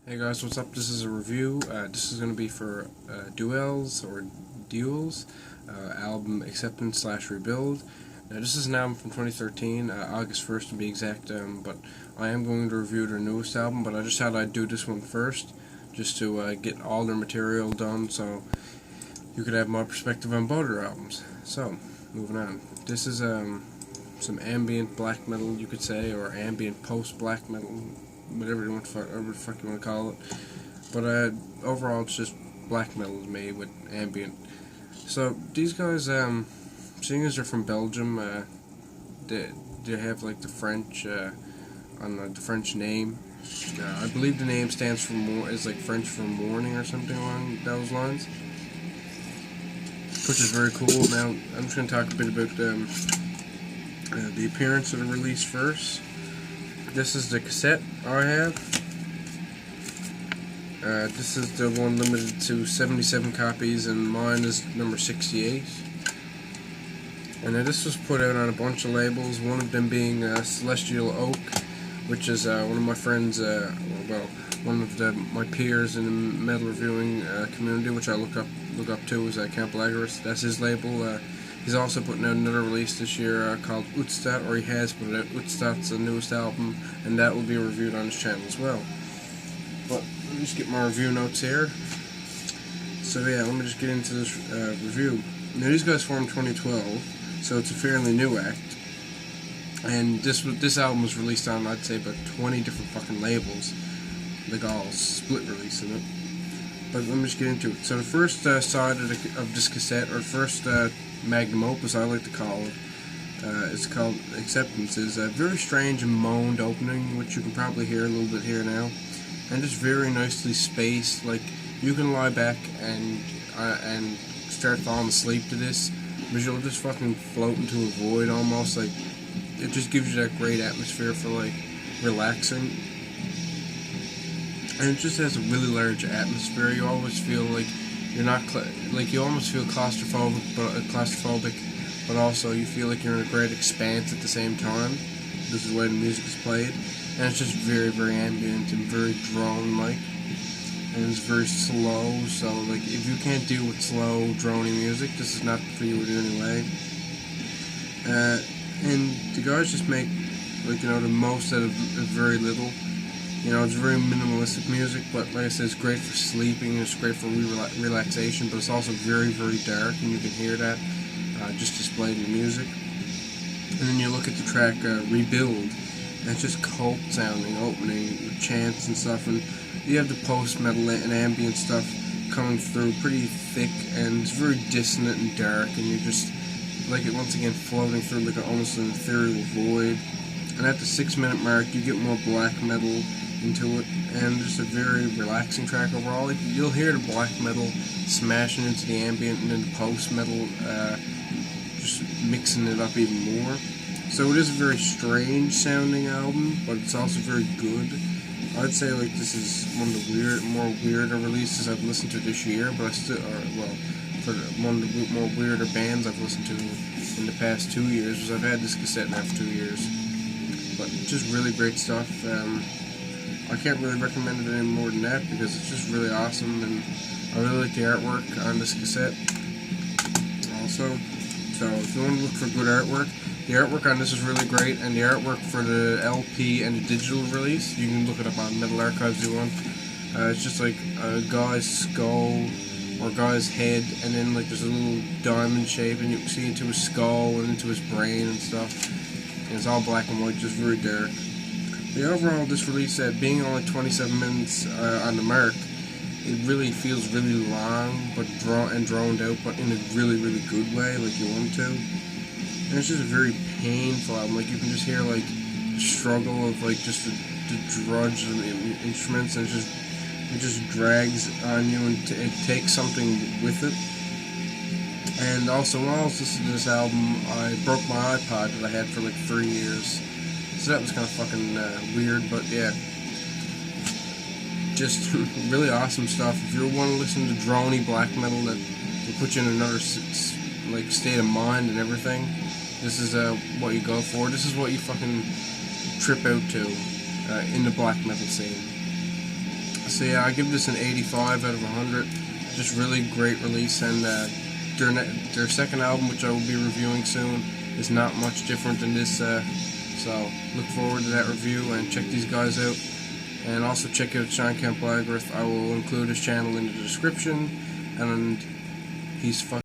Hey guys, what's up? This is a review. This is going to be for Deuil's album Acceptance / Rebuild. Now this is an album from 2013, August 1st to be exact, but I am going to review their newest album, but I just thought I'd do this one first, just to get all their material done so you could have my perspective on both their albums. So, moving on. This is some ambient black metal, you could say, or ambient post-black metal, whatever the fuck you want to call it. But overall, it's just black metal to me with ambient. So these guys, seeing as they're from Belgium, they have like the French on the French name. I believe the name stands for is like French for morning or something along those lines, which is very cool. Now I'm just going to talk a bit about the appearance of the release first. This is the cassette I have. This is the one limited to 77 copies, and mine is number 68. And this was put out on a bunch of labels, one of them being Celestial Oak, which is one of my friends, one of my peers in the metal reviewing community, which I look up to, is Camp Lagaris. That's his label. He's also putting out another release this year called Utstadt, or he has put it out. Utstadt's the newest album, and that will be reviewed on his channel as well. But let me just get my review notes here. So yeah, let me just get into this review. Now these guys formed 2012, so it's a fairly new act. And this album was released on, I'd say, about 20 different fucking labels. They got all split releasing it. But let me just get into it. So the first side of this cassette, or first magnum opus, I like to call it, it's called Acceptance. Is a very strange and moaned opening, which you can probably hear a little bit here now, and just very nicely spaced. Like, you can lie back and start falling asleep to this, but you'll just fucking float into a void almost. Like, it just gives you that great atmosphere for like relaxing. And it just has a really large atmosphere. You always feel like you're not you almost feel claustrophobic, but also you feel like you're in a great expanse at the same time. This is the way the music is played, and it's just very, very ambient and very drone-like, and it's very slow. So like, if you can't deal with slow, drony music, this is not for you anyway. And the guys just make, like, the most out of very little. It's very minimalistic music, but like I said, it's great for sleeping, it's great for relaxation, but it's also very, very dark, and you can hear that just displayed in the music. And then you look at the track Rebuild, and it's just cult-sounding opening with chants and stuff, and you have the post-metal and ambient stuff coming through pretty thick, and it's very dissonant and dark, and you're just, like, it once again floating through like almost an ethereal void. And at the 6-minute mark, you get more black metal into it, and just a very relaxing track overall. You'll hear the black metal smashing into the ambient, and then the post metal just mixing it up even more. So it is a very strange sounding album, but it's also very good. I'd say like this is one of the more weirder releases I've listened to this year, but for one of the more weirder bands I've listened to in the past 2 years, because I've had this cassette now for 2 years. But just really great stuff. I can't really recommend it any more than that, because it's just really awesome, and I really like the artwork on this cassette also. So if you want to look for good artwork, the artwork on this is really great, and the artwork for the LP and the digital release, you can look it up on Metal Archives if you want. It's just like a guy's skull or guy's head, and then like there's a little diamond shape, and you can see into his skull and into his brain and stuff. And it's all black and white, just very dark. The overall, this release, being only 27 minutes on the mark, it really feels really long, but droned out, but in a really, really good way, like you want to. And it's just a very painful album. Like, you can just hear like the struggle of like just the drudge of instruments, and it just drags on you, and it takes something with it. And also, when I was listening to this album, I broke my iPod that I had for like 3 years. So that was kind of fucking weird, but yeah. Just really awesome stuff. If you want to listen to drony black metal that will put you in another like state of mind and everything, this is what you go for. This is what you fucking trip out to in the black metal scene. So yeah, I give this an 85 out of 100. Just really great release, and their second album, which I will be reviewing soon, is not much different than this. So look forward to that review, and check these guys out. And also check out Sean Kemp Lagerth. I will include his channel in the description, and he's fucking